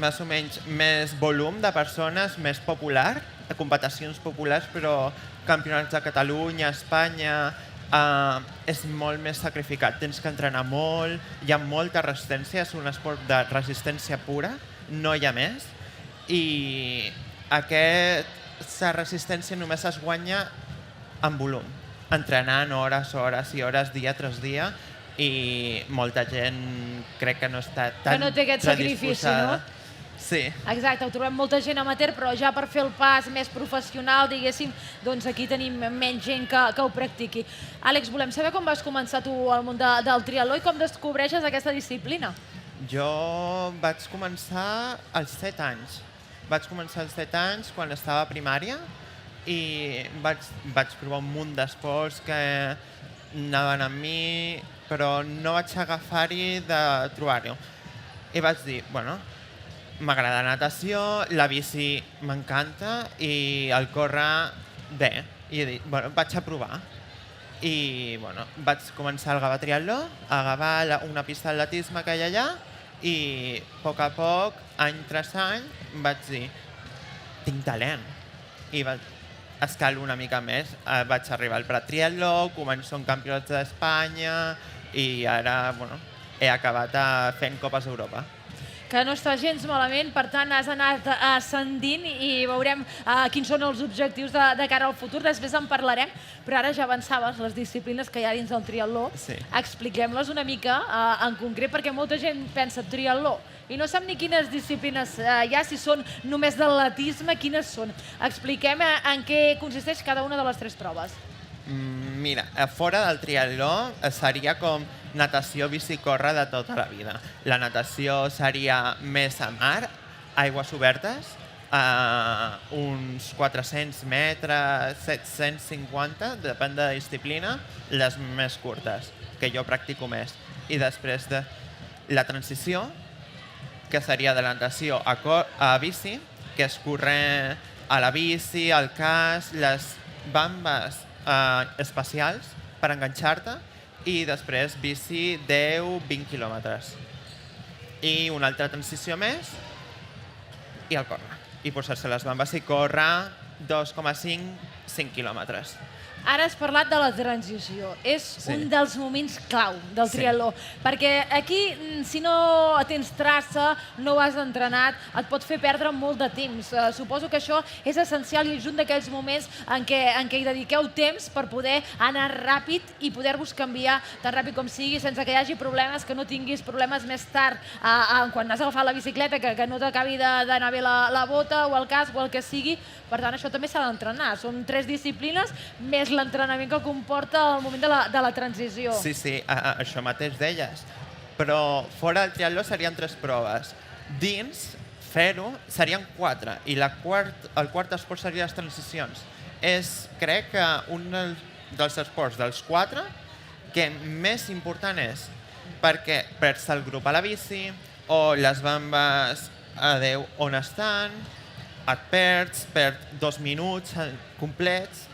més o menys més volum de persones, més popular, competicions populars, però campionats de Catalunya, Espanya, és molt més sacrificat. Tens que entrenar molt, hi ha molta resistència, és un esport de resistència pura, no hi ha més. I aquesta resistència només es guanya en volum, entrenant hores i hores, dia tras dia, i molta gent crec que no està tan que no té aquest sacrifici, no? Sí. Exacte, ho trobem molta gent amateur, però ja per fer el pas més professional, diguéssim, doncs aquí tenim menys gent que ho practiqui. Àlex, volem saber com vas començar tu al món del triatló i com descobreixes aquesta disciplina. Jo vaig començar als 7 anys. Vaig començar als 7 anys quan estava a primària i vaig provar un munt d'esports que anaven amb mi, però no vaig agafar-hi de trobar-ho. I vaig dir, bueno, m'agrada la natació, la bici m'encanta i el córrer bé. I he dit, bueno, vaig a provar. I bueno, vaig començar el Gavà Triatló, a Gavà una pista d'atletisme que hi ha allà, i a poc, any tras any, vaig dir, tinc talent. I vaig escalar una mica més, vaig arribar al Prat Triatló, començo un campionat d'Espanya i ara bueno, he acabat fent Copes d'Europa. Que no està gens malament, per tant has anat ascendint i veurem quins són els objectius de cara al futur, després en parlarem, però ara ja avançaves les disciplines que hi ha dins del triatló. Sí. Expliquem-les una mica en concret, perquè molta gent pensa triatló i no sap ni quines disciplines hi ha, si són només d'atletisme, quines són. Expliquem en què consisteix cada una de les 3 proves. Mira, fora del triatló seria com natació, bici, córrer de tota la vida. La natació seria més a mar, aigües obertes, uns 400 metres, 750, depèn de la disciplina, les més curtes, que jo practico més. I després de la transició, que seria de la natació a bici, que és córrer a la bici, al casc, les bambes especials per enganxar-te, i després bici 10-20 quilòmetres. I una altra transició més i el córrer. I posar-se les bambes i córrer 2,5 quilòmetres. Ara has parlat de la transició. És un dels moments clau del triatló. Perquè aquí, si no tens traça, no has entrenat, et pot fer perdre molt de temps. Suposo que això és essencial i és un d'aquells moments en què hi dediqueu temps per poder anar ràpid i poder-vos canviar tan ràpid com sigui, sense que hi hagi problemes, que no tinguis problemes més tard quan has agafat la bicicleta, que no t'acabi d'anar bé la bota o el casc o el que sigui. Per tant, això també s'ha d'entrenar. Són 3 disciplines més l'entrenament que comporta el moment de la transició. Sí, això mateix deies. Però fora del triatló serien 3 proves. Dins, fer-ho, serien 4. I el quart esport seria les transicions. És, crec que, un dels esports dels 4 que més important és perquè perds el grup a la bici o les bambes a Déu on estan, et perds 2 minuts complets.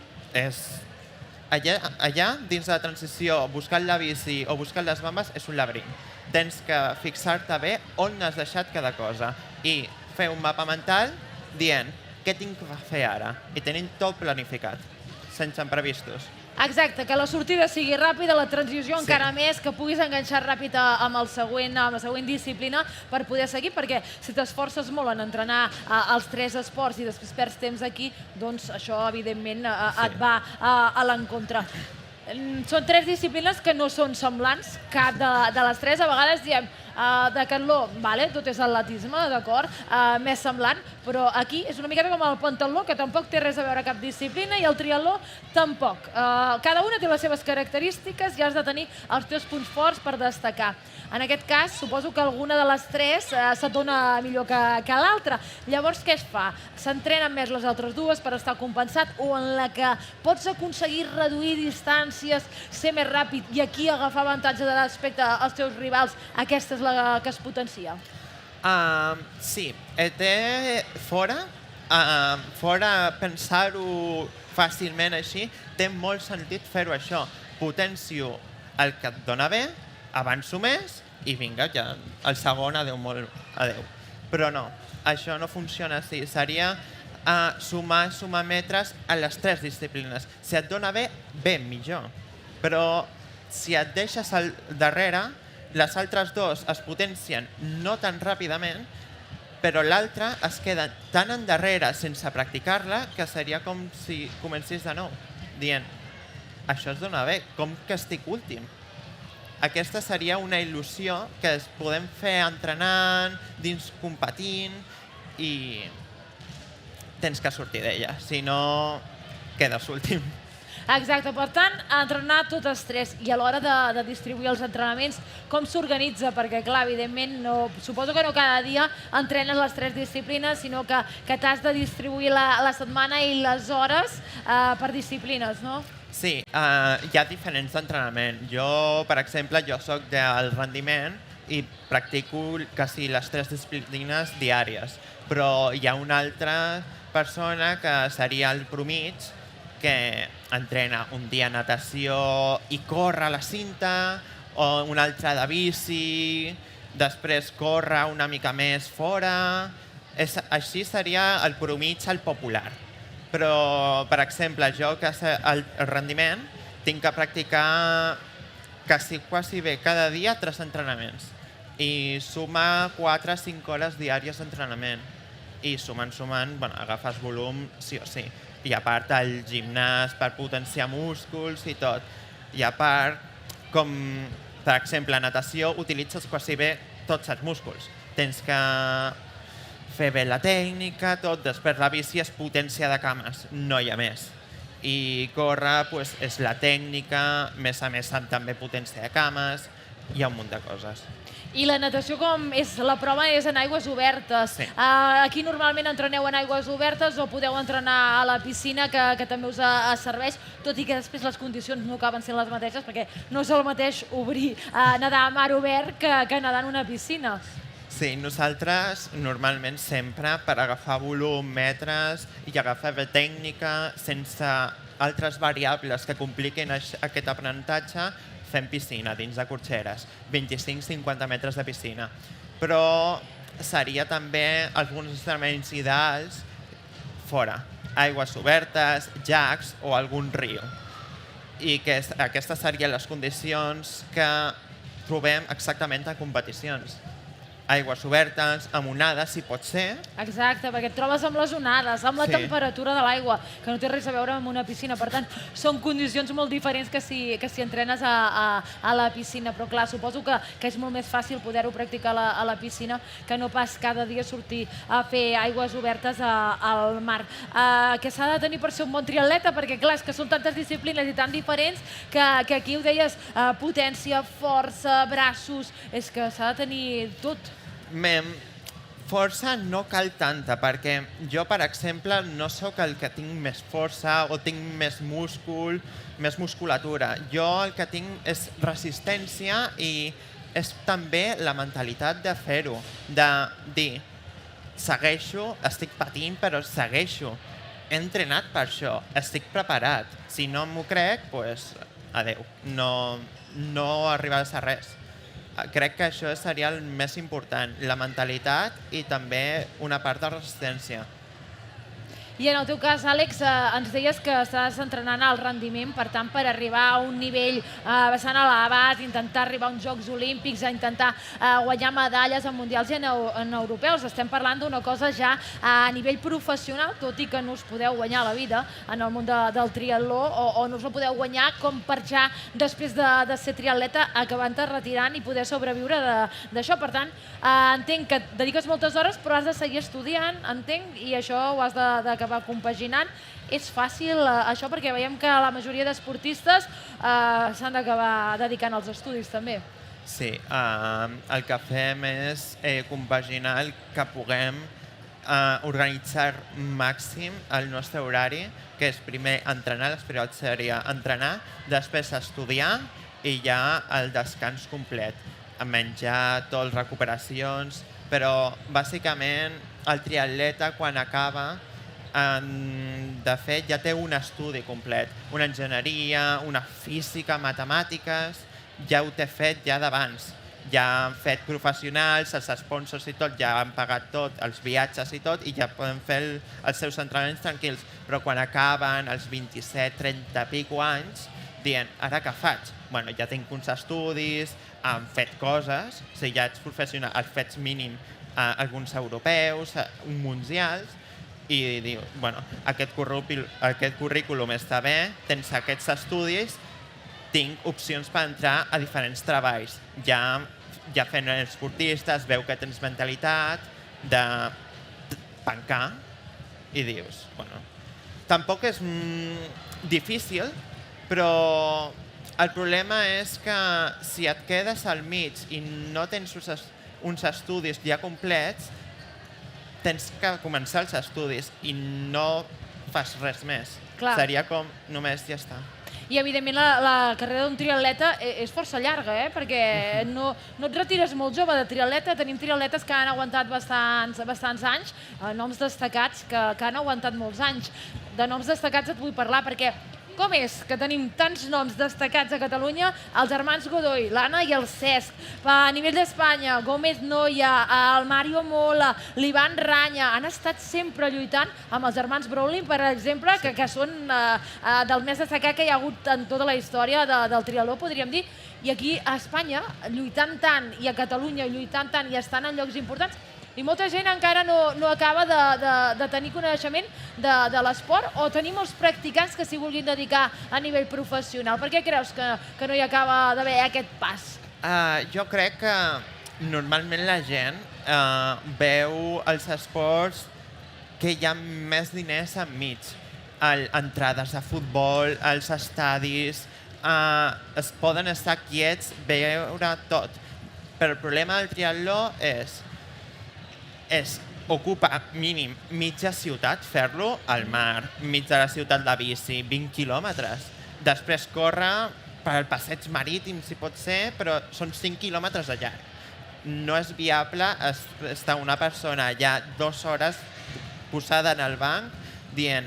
Allà, dins de la transició, buscant la bici o buscant les bambes és un laberint. Tens que fixar-te bé on has deixat cada cosa i fer un mapa mental dient què tinc que fer ara i tenint tot planificat, sense imprevistos. Exacte, que la sortida sigui ràpida, la transició encara més, que puguis enganxar ràpid amb la següent disciplina per poder seguir, perquè si t'esforces molt en entrenar els 3 esports i després perds temps aquí, doncs això evidentment et va a l'encontre. Són 3 disciplines que no són semblants, cap de les 3. A vegades diem decatló, tot és atletisme, d'acord, més semblant, però aquí és una miqueta com el pentatló, que tampoc té res a veure cap disciplina, i el triatló tampoc. Cada una té les seves característiques i has de tenir els teus punts forts per destacar. En aquest cas, suposo que alguna de les 3 se't dona millor que l'altra. Llavors, què es fa? S'entrenen més les altres dues per estar compensat, o en la que pots aconseguir reduir distàncies, ser més ràpid i aquí agafar avantatge respecte als teus rivals, aquesta és la que es potencia? Sí, fora pensar-ho fàcilment així, té molt sentit fer-ho això. Potencio el que et dona bé, avanço més i vinga, ja el segon, adéu molt, adéu. Però no, això no funciona així. Seria sumar metres a les 3 disciplines. Si et dona bé, millor. Però si et deixes al darrere, les altres dues es potencien no tan ràpidament, però l'altra es queda tan endarrere sense practicar-la que seria com si comencis de nou, dient, això es dona bé, com que estic últim? Aquesta seria una il·lusió que es podem fer entrenant, dins competint, i tens que sortir d'ella, si no quedes últim. Exacte, per tant, entrenar totes tres i a l'hora de distribuir els entrenaments, com s'organitza? Perquè, clar, evidentment, suposo que no cada dia entrenes les 3 disciplines, sinó que t'has de distribuir la setmana i les hores per disciplines, no? Sí, hi ha diferents entrenaments. Jo, per exemple, soc del rendiment i practico quasi les 3 disciplines diàries, però hi ha una altra persona que seria el promig, que entrena un dia natació i corre a la cinta, o un altre de bici, després corre una mica més fora. Així seria el promig, el popular. Però, per exemple, jo que sé el rendiment tinc que practicar quasi bé cada dia 3 entrenaments i sumar 4 o 5 hores diàries d'entrenament. I sumant, agafes volum sí o sí. I a part el gimnàs per potenciar músculs i tot. I a part, com per exemple a natació, utilitzes quasi bé tots els músculs. Tens que fer bé la tècnica, tot. Després la bici és potència de cames, no hi ha més. I córrer és la tècnica, més a més també potència de cames, hi ha un munt de coses. I la natació, com és la prova, és en aigües obertes. Sí. Aquí normalment entreneu en aigües obertes o podeu entrenar a la piscina, que també us serveix, tot i que després les condicions no acaben sent les mateixes, perquè no és el mateix nedar a mar obert que nedar en una piscina. Sí, nosaltres normalment sempre per agafar volum, metres i agafar bé tècnica sense altres variables que compliquin aquest aprenentatge, fem piscina dins de Corxeres, 25-50 metres de piscina. Però seria també alguns entrenaments ideals fora, aigües obertes, llacs o algun riu. I que aquestes serien les condicions que trobem exactament a competicions. Aigües obertes, amb onades, si pot ser. Exacte, perquè et trobes amb les onades, amb la temperatura de l'aigua, que no té res a veure amb una piscina. Per tant, són condicions molt diferents que si entrenes a la piscina. Però clar, suposo que és molt més fàcil poder-ho practicar a la piscina que no pas cada dia sortir a fer aigües obertes al mar. Què s'ha de tenir per ser un bon triatleta? Perquè clar, és que són tantes disciplines i tan diferents que aquí ho deies, potència, força, braços, és que s'ha de tenir tot. Força no cal tanta, perquè jo, per exemple, no sóc el que tinc més força o tinc més múscul, més musculatura. Jo el que tinc és resistència i és també la mentalitat de fer-ho, de dir, segueixo, estic patint, però segueixo. He entrenat per això, estic preparat. Si no m'ho crec, doncs adeu, no arribaràs a res. Crec que això seria el més important, la mentalitat i també una part de resistència. I en el teu cas, Àlex, ens deies que estàs entrenant al rendiment, per tant, per arribar a un nivell bastant elevat, intentar arribar a uns Jocs Olímpics, a intentar guanyar medalles en mundials i en europeus. Estem parlant d'una cosa ja a nivell professional, tot i que no us podeu guanyar la vida en el món del triatló o no us la podeu guanyar com per ja, després de ser triatleta, acabar-te retirant i poder sobreviure d'això. Per tant, entenc que et dediques moltes hores, però has de seguir estudiant, entenc, i això ho has d'acabar compaginant. És fàcil això perquè veiem que la majoria d'esportistes s'han d'acabar dedicant als estudis també. Sí, el que fem és compaginar el que puguem organitzar màxim el nostre horari, que és primer entrenar, després seria entrenar, després estudiar i ja el descans complet, menjar, tot, recuperacions, però bàsicament el triatleta quan acaba de fet ja té un estudi complet, una enginyeria, una física, matemàtiques, ja ho té fet ja d'abans. ja han fet professionals, els sponsors i tot, ja han pagat tot, els viatges i tot, i ja poden fer els seus entrenaments tranquils. Però quan acaben els 27, 30 pico anys, dient, ara què faig? Bueno, ja tinc uns estudis, han fet coses, si ja ets professional, has fet mínim alguns europeus, mundials, i diu, bueno, aquest currículum està bé, tens aquests estudis, tinc opcions per entrar a diferents treballs. Ja fent esportistes, veu que tens mentalitat de pencar i dius, bueno, tampoc és difícil, però el problema és que si et quedes al mig i no tens uns estudis ja complets, tens que començar els estudis i no fas res més. Clar. Seria com només ja està. I, evidentment, la carrera d'un triatleta és força llarga, perquè no et retires molt jove de triatleta. Tenim triatletes que han aguantat bastants anys, noms destacats que han aguantat molts anys. De noms destacats et vull parlar, perquè com és que tenim tants noms destacats a Catalunya? Els germans Godoy, l'Anna i el Cesc. A nivell d'Espanya, Gómez Noya, el Mario Mola, l'Ivan Ranya, han estat sempre lluitant amb els germans Brolin, per exemple, que són del més destacat que hi ha hagut en tota la història del triatló, podríem dir. I aquí a Espanya, lluitant tant, i a Catalunya lluitant tant i estan en llocs importants, i molta gent encara no acaba de tenir coneixement de l'esport, o tenim molts practicants que s'hi vulguin dedicar a nivell professional. Per què creus que no hi acaba d'haver aquest pas? Jo crec que normalment la gent veu els esports que hi ha més diners enmig. Entrades a futbol, als estadis, es poden estar quiets, veure tot. Però el problema del triatló ocupa mínim mitja ciutat, fer-lo al mar, mig de la ciutat de bici, 20 quilòmetres. Després córrer pel passeig marítim, si pot ser, però són 5 quilòmetres de llarg. No és viable estar una persona allà 2 hores posada en el banc dient,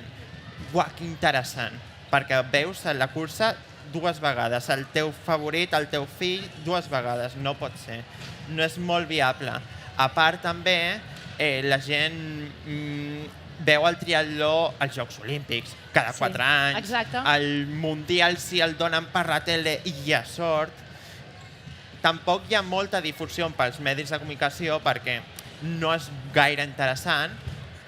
uah, que interessant, perquè veus la cursa 2 vegades, el teu favorit, el teu fill, 2 vegades, no pot ser. No és molt viable. A part, també, la gent veu el triatló als Jocs Olímpics cada 4 anys. Exacte. El Mundial, si el donen per la tele, i hi ha sort. Tampoc hi ha molta difusió pels medis de comunicació perquè no és gaire interessant,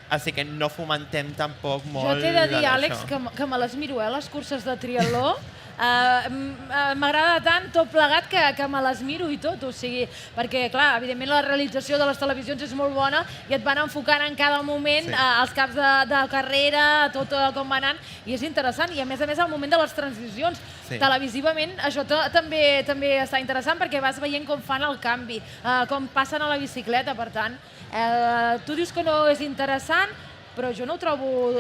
així que no fomentem tampoc molt. Jo t'he de dir, Àlex, que me les miro, les curses de triatló. M'agrada tant tot plegat que me les miro i tot, o sigui, perquè, clar, evidentment la realització de les televisions és molt bona i et van enfocant en cada moment els caps de carrera, tot com va anant, i és interessant. I a més el moment de les transicions, televisivament, això també està interessant perquè vas veient com fan el canvi, com passen a la bicicleta, per tant. Tu dius que no és interessant, però jo no ho trobo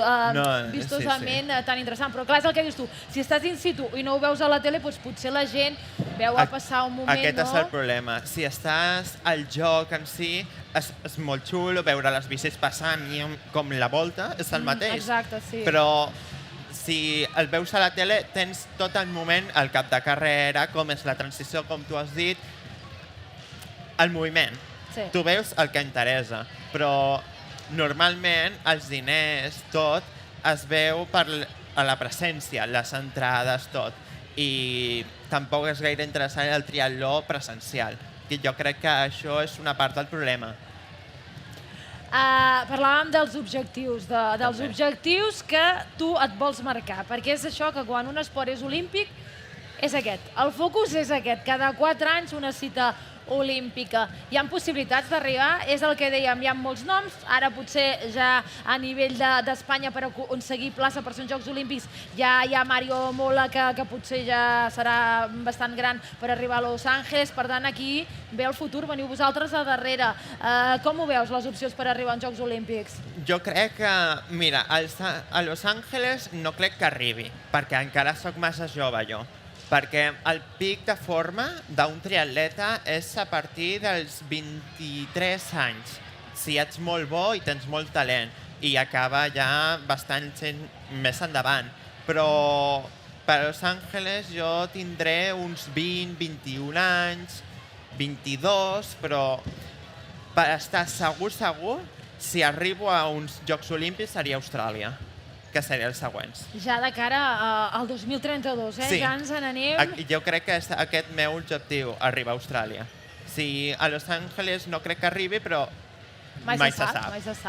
vistosament tan interessant. Però clar, és el que dius tu, si estàs in situ i no ho veus a la tele, doncs potser la gent veu a passar un moment, no? Aquest és el problema. Si estàs al joc en si, és molt xulo veure les bicis passant com la volta, és el mateix. Exacte, sí. Però si el veus a la tele, tens tot el moment, el cap de carrera, com és la transició, com tu has dit, el moviment. Tu veus el que interessa, però normalment els diners, tot, es veu a la presència, les entrades, tot. I tampoc és gaire interessant el triatló presencial. I jo crec que això és una part del problema. Parlàvem dels objectius, dels objectius que tu et vols marcar, perquè és això que quan un esport és olímpic, és aquest. El focus és aquest. Cada 4 anys una cita olímpica. Hi ha possibilitats d'arribar, és el que dèiem, hi ha molts noms, ara potser ja a nivell d'Espanya per aconseguir plaça per ser uns Jocs Olímpics ja hi ha Mario Mola que potser ja serà bastant gran per arribar a Los Angeles, per tant aquí ve el futur, veniu vosaltres a darrere. Com ho veus, les opcions per arribar als Jocs Olímpics? Jo crec que, mira, a Los Angeles no crec que arribi, perquè encara sóc massa jove jo. Perquè el pic de forma d'un triatleta és a partir dels 23 anys. Si ets molt bo i tens molt talent, i acaba ja bastant més endavant. Però per Los Angeles jo tindré uns 20-21 anys 22, però per estar segur, si arribo a uns Jocs Olímpics seria Austràlia, que serien els següents. Ja de cara al 2032, Sí. Ja ens n'anem. Jo crec que és aquest meu objectiu, arribar a Austràlia. Si a Los Angeles no crec que arribi, però mai se sap.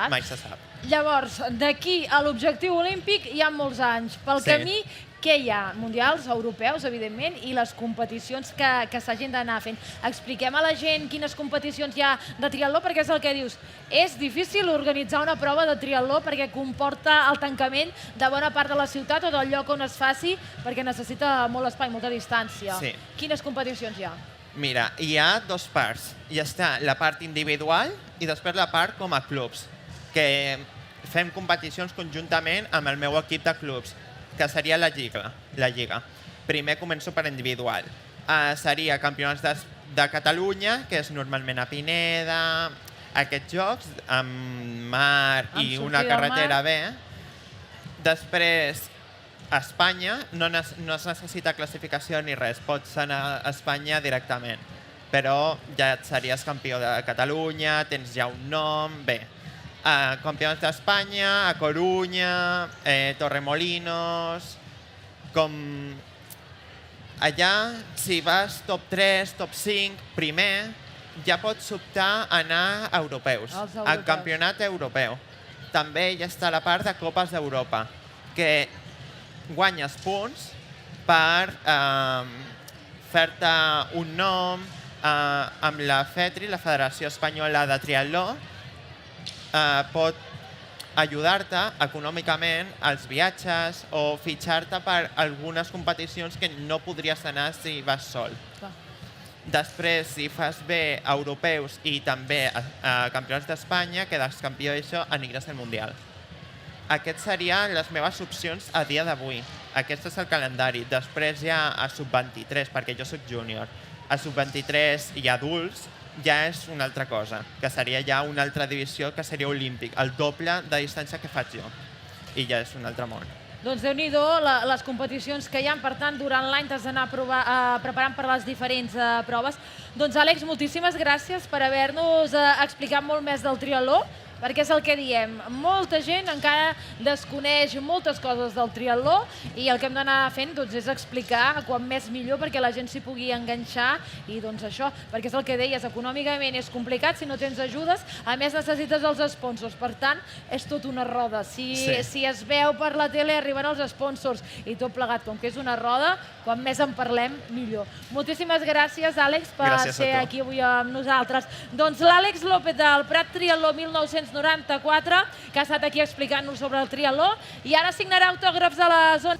Mai se sap. Llavors, d'aquí a l'objectiu olímpic hi ha molts anys. Pel Sí. camí, què hi ha? Mundials, europeus, evidentment, i les competicions que s'hagin d'anar fent. Expliquem a la gent quines competicions hi ha de triatló, perquè és el que dius. És difícil organitzar una prova de triatló perquè comporta el tancament de bona part de la ciutat o del lloc on es faci, perquè necessita molt espai, molta distància. Sí. Quines competicions hi ha? Mira, hi ha dos parts. Hi està la part individual i després la part com a clubs, que fem competicions conjuntament amb el meu equip de clubs, que seria la Lliga. Primer començo per individual. Seria campionats de Catalunya, que és normalment a Pineda, aquests jocs, amb mar i una carretera bé. Després, a Espanya no es necessita classificació ni res, pots anar a Espanya directament, però ja series campió de Catalunya, tens ja un nom, bé. Campionats d'Espanya, a Corunya, Torremolinos, com allà, si vas top 3, top 5, primer, ja pots optar a anar a europeus, al campionat europeu. També ja està la part de Copes d'Europa, que guanyes punts per fer-te un nom amb la FETRI, la Federació Espanyola de Triatló, pot ajudar-te econòmicament als viatges o fitxar-te per algunes competicions que no podries anar si vas sol. Després, si fas bé a europeus i també a campionats d'Espanya, quedes campió d'això, aniràs al Mundial. Aquestes serien les meves opcions a dia d'avui. Aquest és el calendari. Després ja a sub-23, perquè jo soc júnior. A sub-23 i adults ja és una altra cosa, que seria ja una altra divisió, que seria olímpic, el doble de distància que faig jo. I ja és un altre món. Doncs Déu-n'hi-do les competicions que hi ha, per tant, durant l'any t'has d'anar preparant per les diferents proves. Doncs Àlex, moltíssimes gràcies per haver-nos explicat molt més del triatló, perquè és el que diem, molta gent encara desconeix moltes coses del triatló i el que hem d'anar fent és explicar quan més millor perquè la gent s'hi pugui enganxar i doncs això, perquè és el que deies, econòmicament és complicat si no tens ajudes, a més necessites els sponsors, per tant és tot una roda, si es veu per la tele arriben els sponsors i tot plegat, com que és una roda, quan més en parlem millor. Moltíssimes gràcies Àlex per ser aquí avui amb nosaltres. Doncs l'Àlex López del Prat Triatló 1994, que ha estat aquí explicant-nos sobre el triatló i ara signarà autògrafs a la zona.